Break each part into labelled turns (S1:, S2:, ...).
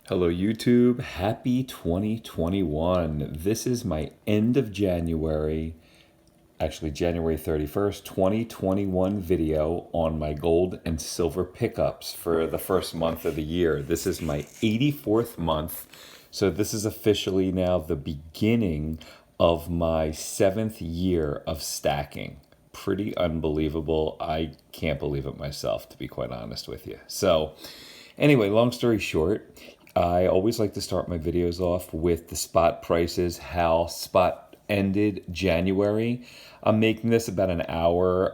S1: Hello YouTube, happy 2021. This is my end of January, actually January 31st, 2021 video on my gold and silver pickups for the first month of the year. This is my 84th month, so this is officially now the beginning of my 7th year of stacking. Pretty unbelievable. I can't believe it myself, to be quite honest with you. So anyway, long story short, I always like to start my videos off with the spot prices, how spot ended January. I'm making this about an hour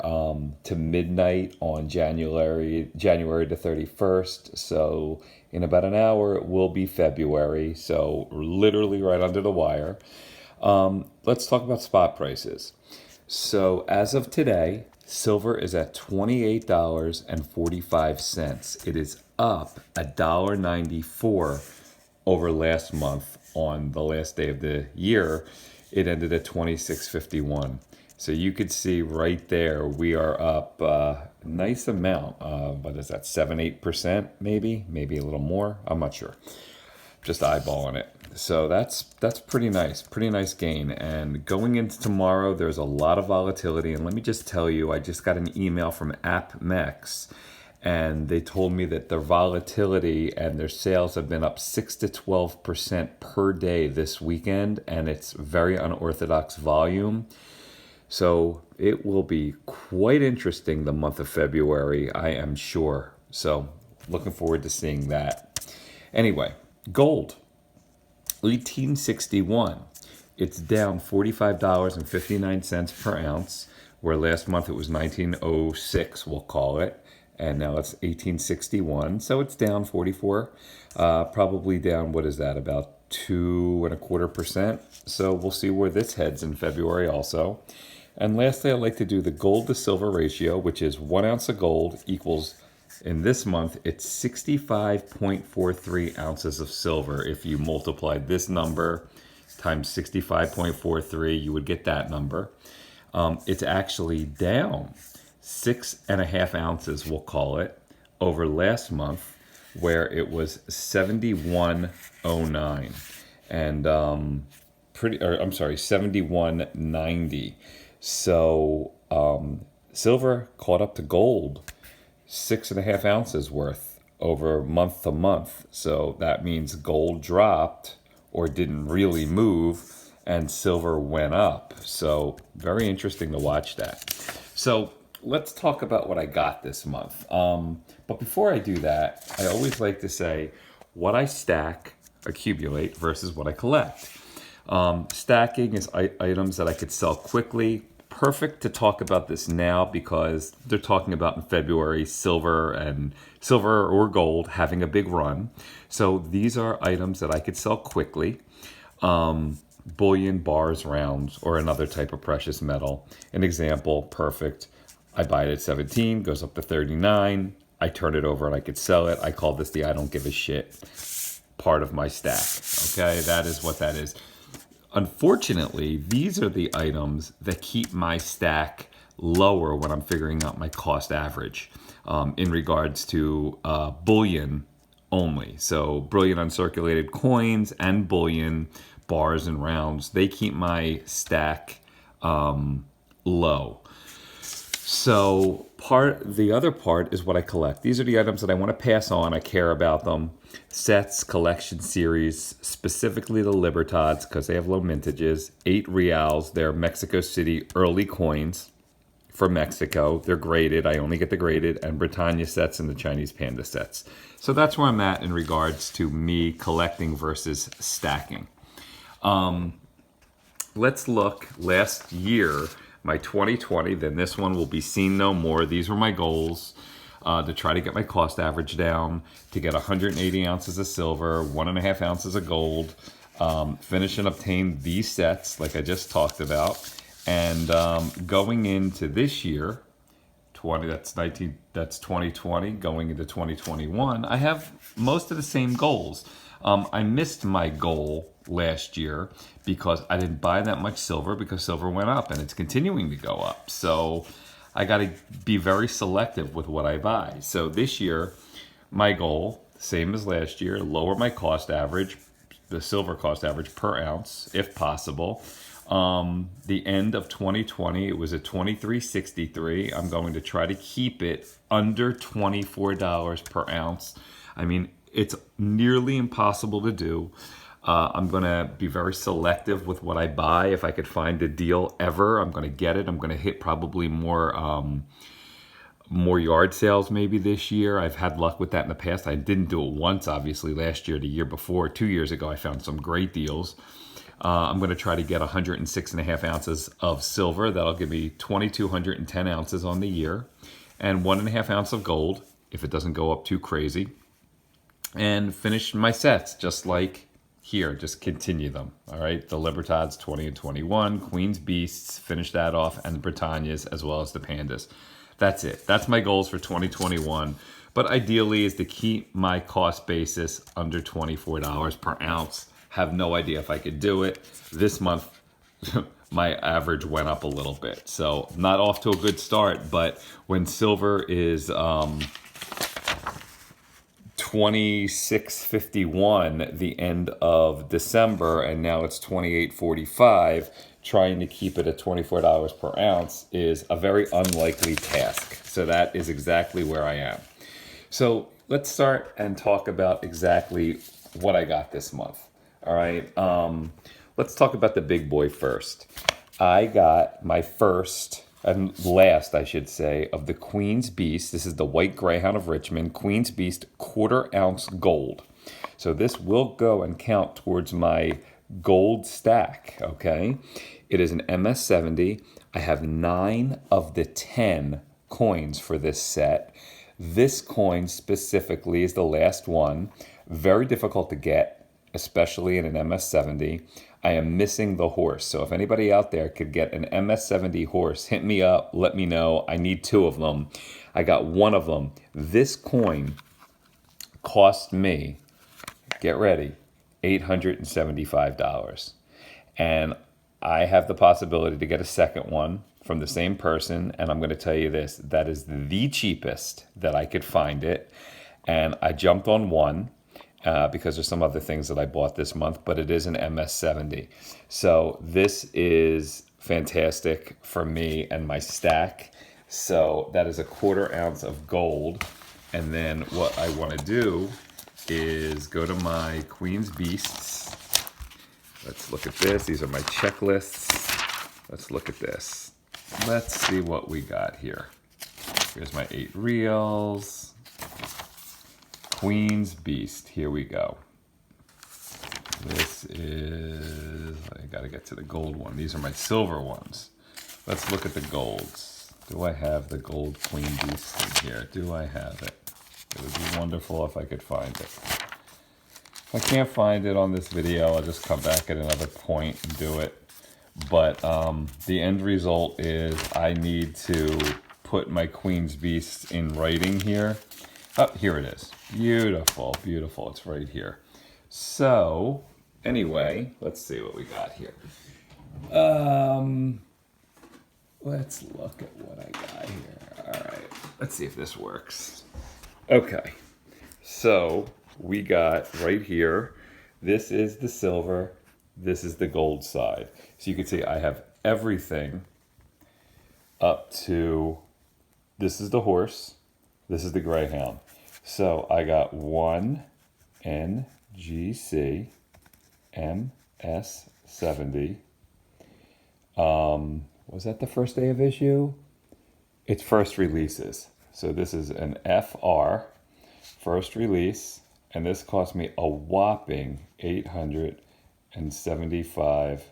S1: to midnight on January the 31st. So in about an hour, it will be February. So literally right under the wire. Let's talk about spot prices. So as of today, silver is at $28.45. It is up $1.94 over last month. On the last day of the year, it ended at $26.51. So you could see right there, we are up a nice amount. What is that, 7-8% maybe a little more? I'm not sure. Just eyeballing it. So that's pretty nice gain. And going into tomorrow, there's a lot of volatility. And let me just tell you, I just got an email from AppMex, and they told me that their volatility and their sales have been up 6 to 12% per day this weekend, and it's very unorthodox volume. So it will be quite interesting the month of February, I am sure. So looking forward to seeing that. Anyway, gold, 1861. It's down $45.59 per ounce, where last month it was 1906, we'll call it, and now it's 1861. So it's down 44, probably down, what is that, about 2.25%. So we'll see where this heads in February also. And lastly, I like to do the gold to silver ratio, which is 1 ounce of gold equals, in this month, it's 65.43 ounces of silver. If you multiplied this number times 65.43, you would get that number. It's actually down 6.5 ounces, we'll call it, over last month, where it was 71.09. And 71.90. So silver caught up to gold 6.5 ounces worth over month to month. So that means gold dropped or didn't really move and silver went up. So very interesting to watch that. So let's talk about what I got this month. But before I do that, I always like to say what I stack, accumulate versus what I collect. Stacking is items that I could sell quickly. Perfect to talk about this now because they're talking about in February silver or gold having a big run. So these are items that I could sell quickly. Bullion, bars, rounds, or another type of precious metal. An example, perfect. I buy it at 17, goes up to 39. I turn it over and I could sell it. I call this the I don't give a shit part of my stack. Okay, that is what that is. Unfortunately, these are the items that keep my stack lower when I'm figuring out my cost average in regards to bullion only. So bullion uncirculated coins and bullion bars and rounds, they keep my stack low. So the other part is what I collect. These are the items that I want to pass on. I care about them. Sets, collection series, specifically the Libertads because they have low mintages. 8 reals. They're Mexico City early coins for Mexico. They're graded. I only get the graded, and Britannia sets and the Chinese Panda sets. So that's where I'm at in regards to me collecting versus stacking. Let's look last year. My 2020, then this one will be seen no more. These were my goals to try to get my cost average down, to get 180 ounces of silver, 1.5 ounces of gold, finish and obtain these sets like I just talked about. And going into this year, 2020, going into 2021, I have most of the same goals. I missed my goal last year because I didn't buy that much silver because silver went up and it's continuing to go up. So I got to be very selective with what I buy. So this year, my goal same as last year, lower my cost average, the silver cost average per ounce, if possible. The end of 2020, it was at $23.63. I'm going to try to keep it under $24 per ounce. I mean, it's nearly impossible to do. I'm going to be very selective with what I buy. If I could find a deal ever, I'm going to get it. I'm going to hit probably more yard sales maybe this year. I've had luck with that in the past. I didn't do it once, obviously, last year, the year before. 2 years ago, I found some great deals. I'm going to try to get 106.5 ounces of silver. That'll give me 2,210 ounces on the year. And 1.5 ounce of gold, if it doesn't go up too crazy. And finish my sets, just like here. Just continue them, all right? The Libertads 20 and 21, Queen's Beasts, finish that off, and the Britannias, as well as the Pandas. That's it. That's my goals for 2021. But ideally is to keep my cost basis under $24 per ounce. Have no idea if I could do it. This month, my average went up a little bit. So not off to a good start, but when silver is 26.51 the end of December, and now it's 28.45, trying to keep it at $24 per ounce is a very unlikely task. So that is exactly where I am. So let's start and talk about exactly what I got this month. All right, let's talk about the big boy first. I got my first and last, I should say, of the Queen's Beast. This is the White Greyhound of Richmond, Queen's Beast 1/4 ounce gold. So this will go and count towards my gold stack, okay? It is an MS-70. I have 9 of the 10 coins for this set. This coin specifically is the last one. Very difficult to get, especially in an MS-70. I am missing the horse. So if anybody out there could get an MS-70 horse, hit me up, let me know. I need 2 of them. I got 1 of them. This coin cost me, get ready, $875. And I have the possibility to get a second one from the same person. And I'm going to tell you this, that is the cheapest that I could find it. And I jumped on one. Because there's some other things that I bought this month, but it is an MS-70. So this is fantastic for me and my stack. So that is a 1/4 ounce of gold. And then what I want to do is go to my Queen's Beasts. Let's look at this. These are my checklists. Let's look at this. Let's see what we got here. Here's my 8 reels. Queen's Beast, here we go. This is, I gotta get to the gold one. These are my silver ones. Let's look at the golds. Do I have the gold Queen Beast in here? Do I have it? It would be wonderful if I could find it. If I can't find it on this video, I'll just come back at another point and do it. But the end result is I need to put my Queen's Beast in writing here. Oh, here it is. Beautiful, beautiful. It's right here. So, anyway, let's see what we got here. Let's look at what I got here. All right. Let's see if this works. Okay. So, we got right here. This is the silver. This is the gold side. So you can see I have everything up to, this is the horse. This is the Greyhound. So I got 1 NGC MS-70. Was that the first day of issue? It's first releases. So this is an FR, first release, and this cost me a whopping $875.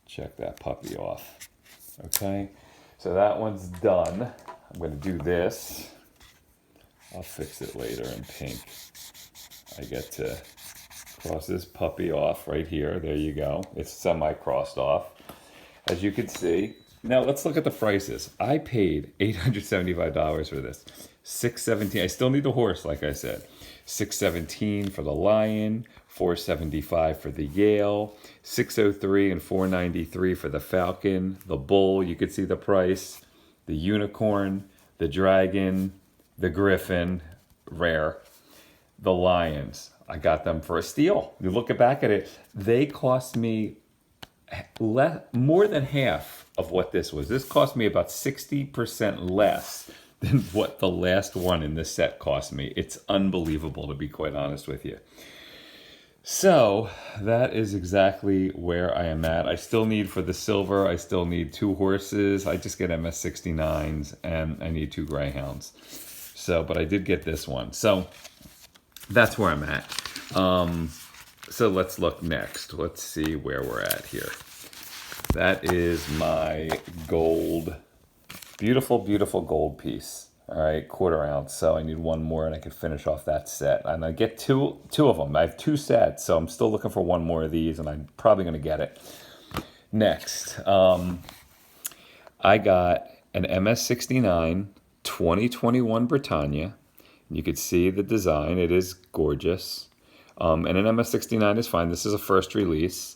S1: Check that puppy off. Okay, so that one's done. I'm going to do this. I'll fix it later in pink. I get to cross this puppy off right here. There you go. It's semi-crossed off, as you can see. Now let's look at the prices. I paid $875 for this. $617. I still need the horse, like I said. $617 for the lion, $475 for the Yale, $603 and $493 for the falcon, the bull. You could see the price. The unicorn, the dragon, the griffin, rare. The Lions, I got them for a steal. You look back at it, they cost me more than half of what this was. This cost me about 60% less than what the last one in this set cost me. It's unbelievable, to be quite honest with you. So that is exactly where I am at. I still need, for the silver, I still need 2 horses. I just get MS69s and I need 2 greyhounds. So, but I did get this one. So that's where I'm at. So let's look next. Let's see where we're at here. That is my gold, beautiful, beautiful gold piece. All right, 1/4 ounce. So I need 1 more and I could finish off that set. And I get two of them. I have 2 sets, so I'm still looking for 1 more of these, and I'm probably going to get it. Next, I got an MS69 2021 Britannia. You could see the design. It is gorgeous. And an MS69 is fine. This is a first release.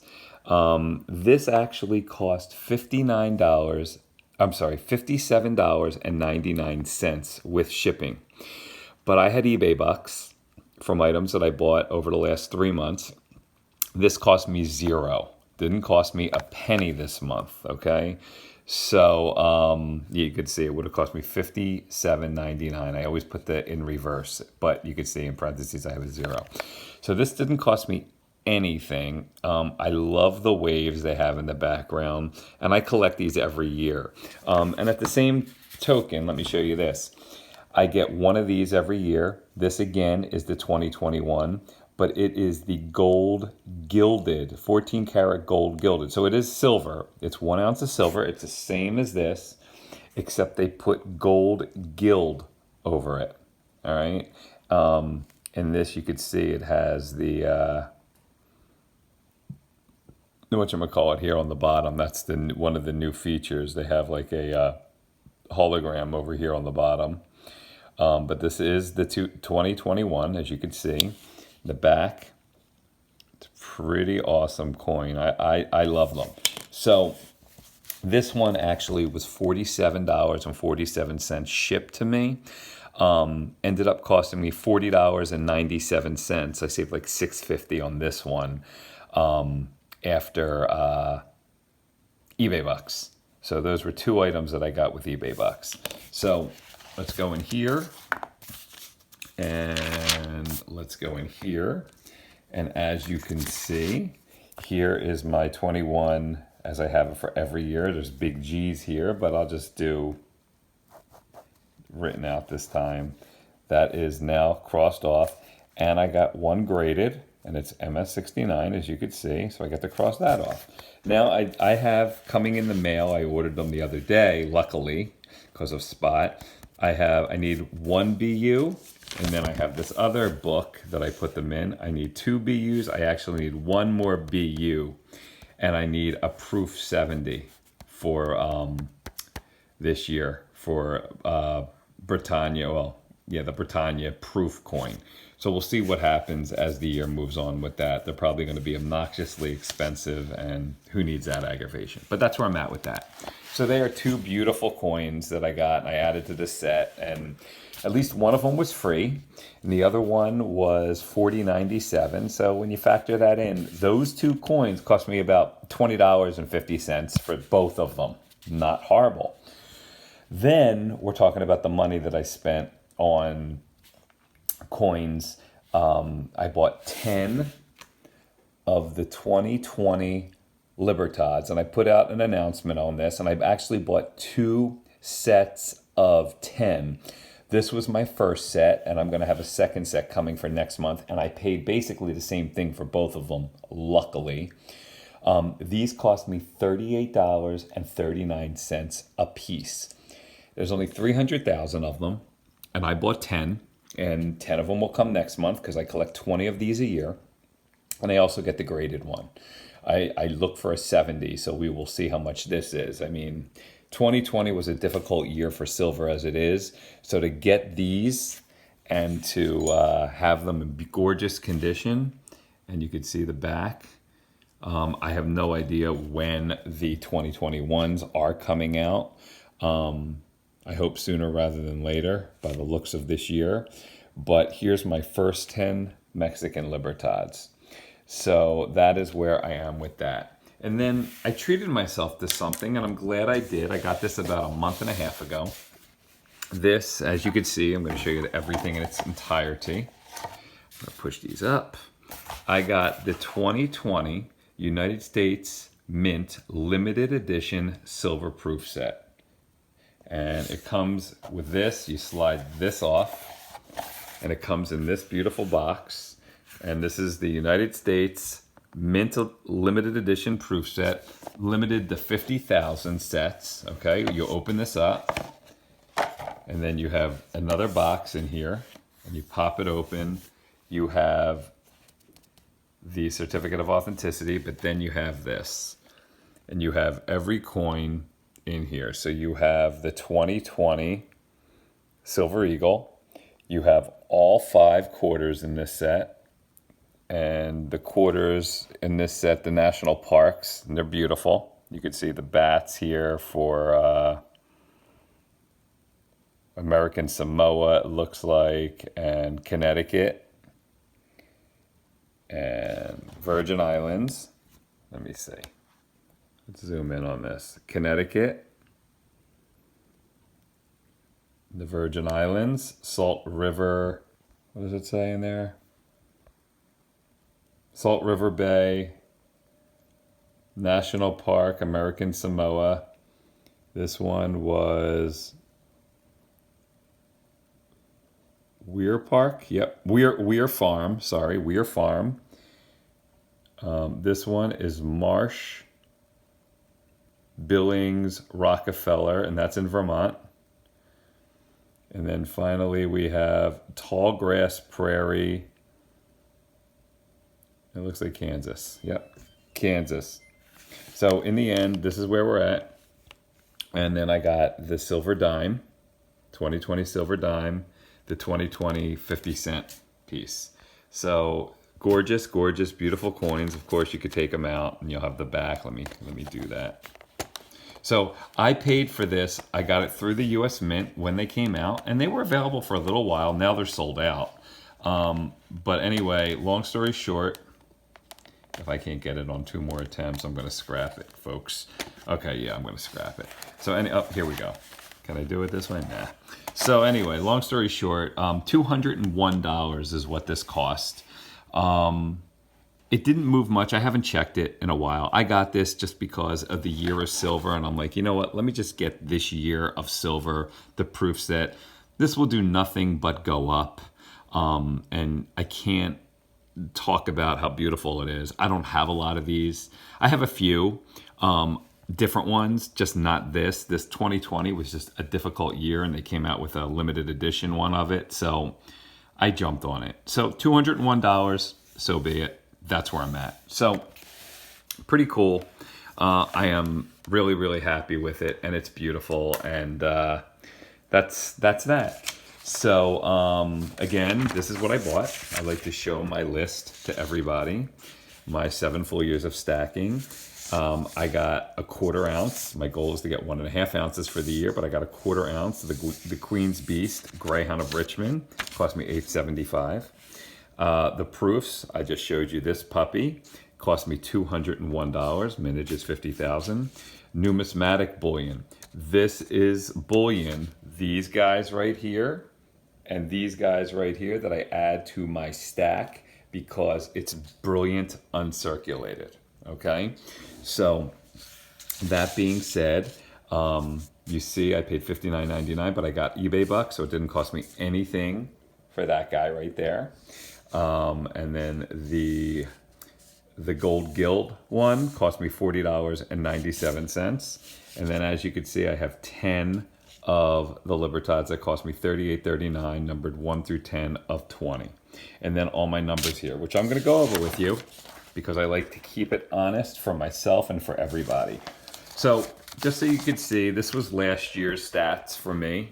S1: This actually cost $57.99 with shipping. But I had eBay bucks from items that I bought over the last 3 months. This cost me 0. Didn't cost me a penny this month, okay? So you could see it would have cost me $57.99. I always put that in reverse, but you could see in parentheses I have a 0. So this didn't cost me anything. I love the waves they have in the background, and I collect these every year. And at the same token, let me show you this. I get 1 of these every year. This again is the 2021, but it is the gold gilded, 14 karat gold gilded. So it is silver. It's 1 ounce of silver. It's the same as this, except they put gold gild over it. All right. In this, you could see it has the whatchamacallit here on the bottom. That's one of the new features. They have like a hologram over here on the bottom. But this is the 2021, as you can see. The back, it's a pretty awesome coin. I love them. So this one actually was $47.47 shipped to me. Ended up costing me $40.97. I saved like $6.50 on this one after eBay bucks. So those were 2 items that I got with eBay bucks. So let's go in here. And let's go in here. And as you can see, here is my 21, as I have it for every year. There's big G's here, but I'll just do written out this time. That is now crossed off. And I got 1 graded, and it's MS69, as you could see. So I got to cross that off. Now I have coming in the mail, I ordered them the other day, luckily, because of Spot. I need 1 BU. And then I have this other book that I put them in. I need 2 BUs. I actually need 1 more BU. And I need a proof 70 for this year for Britannia. Well, yeah, the Britannia proof coin. So we'll see what happens as the year moves on with that. They're probably going to be obnoxiously expensive, and who needs that aggravation? But that's where I'm at with that. So they are 2 beautiful coins that I got and I added to this set, and at least one of them was free, and the other one was $40.97. So when you factor that in, those 2 coins cost me about $20.50 for both of them. Not horrible. Then we're talking about the money that I spent on coins. I bought 10 of the 2020 Libertads, and I put out an announcement on this, and I've actually bought 2 sets of 10. This was my first set, and I'm going to have a second set coming for next month, and I paid basically the same thing for both of them, luckily. These cost me $38.39 a piece. There's only 300,000 of them, and I bought 10, and 10 of them will come next month because I collect 20 of these a year, and I also get the graded one. I look for a 70, so we will see how much this is. I mean, 2020 was a difficult year for silver as it is, so to get these and to have them in gorgeous condition, and you can see the back. I have no idea when the 2021s are coming out. I hope sooner rather than later by the looks of this year. but here's my first 10 Mexican Libertads. So that is where I am with that. And then I treated myself to something, and I'm glad I did. I got this about a month and a half ago. This, as you can see, I'm going to show you everything in its entirety. I'm going to push these up. I got the 2020 United States Mint limited edition silver proof set. And it comes with this. You slide this off, and it comes in this beautiful box. And this is the United States Mint limited edition proof set, limited to 50,000 sets. Okay, you open this up, and then you have another box in here, and you pop it open. You have the certificate of authenticity, but then you have this, and you have every coin in here. So you have the 2020 Silver Eagle. You have all 5 quarters in this set. And the quarters in this set, the national parks, and they're beautiful. You can see the bats here for American Samoa, it looks like, and Connecticut, and Virgin Islands. Let me see. Let's zoom in on this. Connecticut, the Virgin Islands, Salt River, what does it say in there? Salt River Bay, National Park, American Samoa. This one was Weir Park. Yep, Weir Farm. Sorry, Weir Farm. This one is Marsh, Billings, Rockefeller, and that's in Vermont. And then finally we have Tallgrass Prairie. It looks like Kansas. Yep, Kansas. So in the end, this is where we're at. And then I got the silver dime, 2020 silver dime, the 2020 50-cent piece. So gorgeous, gorgeous, beautiful coins. Of course, you could take them out, and you'll have the back. Let me do that. So I paid for this. I got it through the U.S. Mint when they came out, and they were available for a little while. Now they're sold out. But anyway, long story short, if I can't get it on 2 more attempts, I'm going to scrap it, folks. Okay, yeah, I'm going to scrap it. So, here we go. Can I do it this way? Nah. So anyway, long story short, $201 is what this cost. It didn't move much. I haven't checked it in a while. I got this just because of the year of silver, and I'm like, you know what? Let me just get this year of silver, the proof set. This will do nothing but go up. And I can't talk about how beautiful it is. I don't have a lot of these. I have a few different ones, just not this. This 2020 was just a difficult year, and they came out with a limited edition one of it. So I jumped on it. So $201, so be it. That's where I'm at. So pretty cool. I am really, really happy with it, and it's beautiful. And that's that. So again, this is what I bought. I like to show my list to everybody. My 7 full years of stacking. I got a 1/4 ounce. My goal is to get 1.5 ounces for the year, but I got a 1/4 ounce of the Queen's Beast Greyhound of Richmond. It cost me $8.75. The proofs, I just showed you this puppy. Cost me $201. Mintage is 50,000. Numismatic bullion. This is bullion. These guys right here and these guys right here that I add to my stack because it's brilliant uncirculated. Okay, so that being said, you see I paid $59.99, but I got eBay bucks, so it didn't cost me anything for that guy right there. And then the Gold Guild one cost me $40.97. And then as you can see, I have 10 of the Libertads that cost me $38.39, numbered 1 through 10 of 20. And then all my numbers here, which I'm going to go over with you because I like to keep it honest for myself and for everybody. So just so you could see, this was last year's stats for me.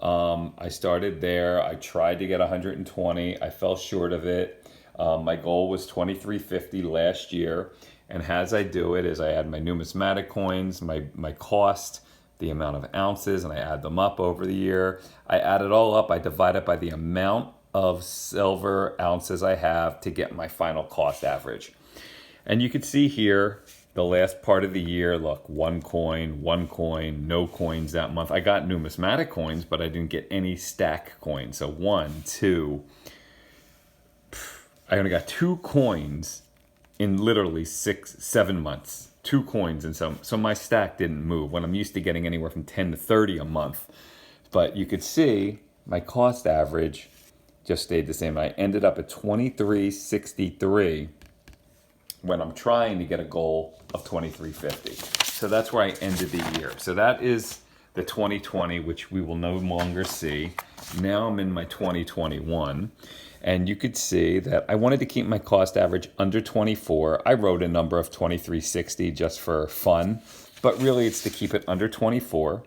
S1: I started there. I tried to get 120. I fell short of it. My goal was 2350 last year. And as I do it is I add my numismatic coins, my cost, the amount of ounces, and I add them up over the year. I add it all up. I divide it by the amount of silver ounces I have to get my final cost average. And you can see here the last part of the year, look, one coin, no coins that month. I got numismatic coins, but I didn't get any stack coins. So 1, 2, I only got 2 coins in literally 6, 7 months. 2 coins and so my stack didn't move when I'm used to getting anywhere from 10 to 30 a month. But you could see my cost average just stayed the same. I ended up at 23.63 when I'm trying to get a goal of 23.50. So that's where I ended the year. So that is the 2020, which we will no longer see. Now I'm in my 2021. And you could see that I wanted to keep my cost average under 24. I wrote a number of 23.60 just for fun, but really it's to keep it under 24.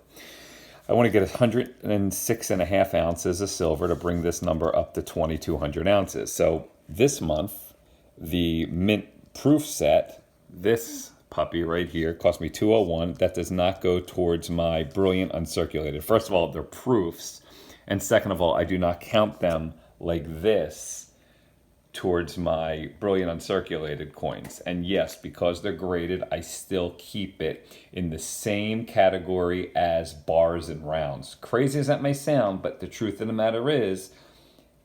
S1: I want to get 106.5 ounces of silver to bring this number up to 2,200 ounces. So this month, the mint proof set, this puppy right here, cost me 201. That does not go towards my brilliant uncirculated. First of all, they're proofs. And second of all, I do not count them like this towards my brilliant uncirculated coins. And yes, because they're graded, I still keep it in the same category as bars and rounds. Crazy as that may sound, but the truth of the matter is,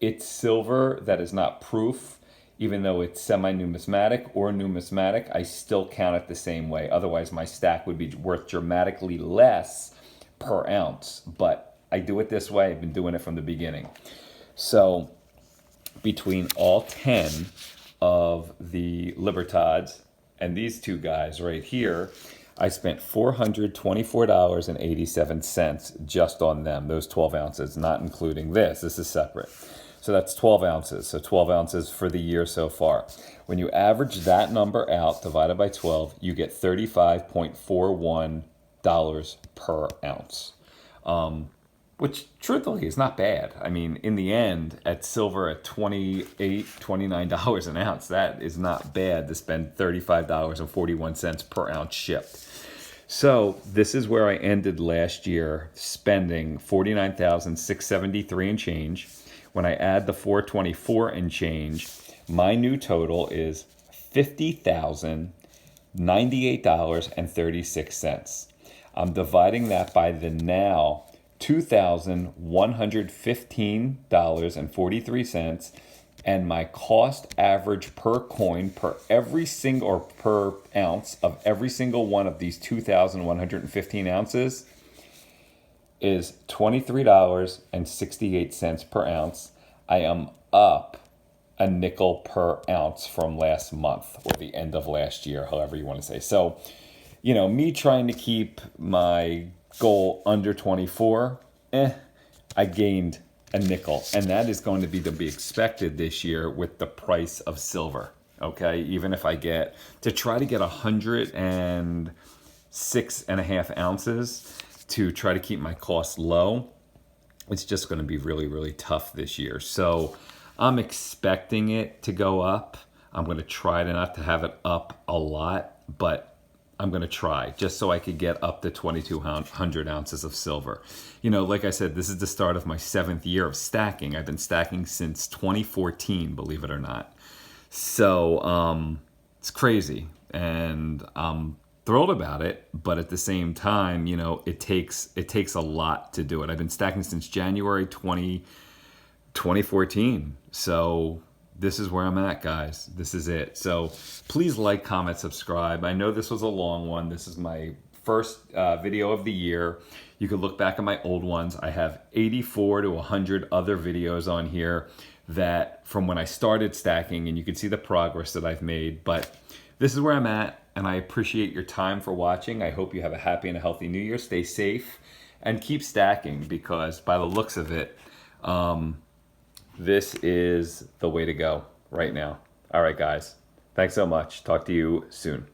S1: it's silver that is not proof. Even though it's semi-numismatic or numismatic, I still count it the same way. Otherwise, my stack would be worth dramatically less per ounce. But I do it this way. I've been doing it from the beginning. So between all 10 of the Libertads and these two guys right here, I spent $424.87 just on them, those 12 ounces, not including this. This is separate. So that's 12 ounces. So 12 ounces for the year so far. When you average that number out, divided by 12, you get $35.41 per ounce. Which truthfully is not bad. I mean, in the end, at silver at $28, $29 an ounce, that is not bad to spend $35.41 per ounce shipped. So this is where I ended last year, spending $49,673 and change. When I add the $424 and change, my new total is $50,098.36. I'm dividing that by the now $2,115.43, and my cost average per coin per every single or per ounce of every single one of these 2,115 ounces is $23.68 per ounce. I am up a nickel per ounce from last month or the end of last year, however you want to say. So, you know, me trying to keep my goal under 24, I gained a nickel, and that is going to be expected this year with the price of silver. Okay, even if I get to try to get 106.5 ounces to try to keep my costs low, it's just going to be really, really tough this year. So I'm expecting it to go up. I'm going to try to not to have it up a lot, but I'm going to try just so I could get up to 2,200 ounces of silver. You know, like I said, this is the start of my 7th year of stacking. I've been stacking since 2014, believe it or not. So it's crazy, and I'm thrilled about it. But at the same time, you know, it takes a lot to do it. I've been stacking since January 2014. So this is where I'm at, guys. This is it. So please like, comment, subscribe. I know this was a long one. This is my first video of the year. You can look back at my old ones. I have 84 to 100 other videos on here that from when I started stacking, and you can see the progress that I've made. But this is where I'm at, and I appreciate your time for watching. I hope you have a happy and a healthy new year. Stay safe and keep stacking, because by the looks of it, this is the way to go right now. All right, guys. Thanks so much. Talk to you soon.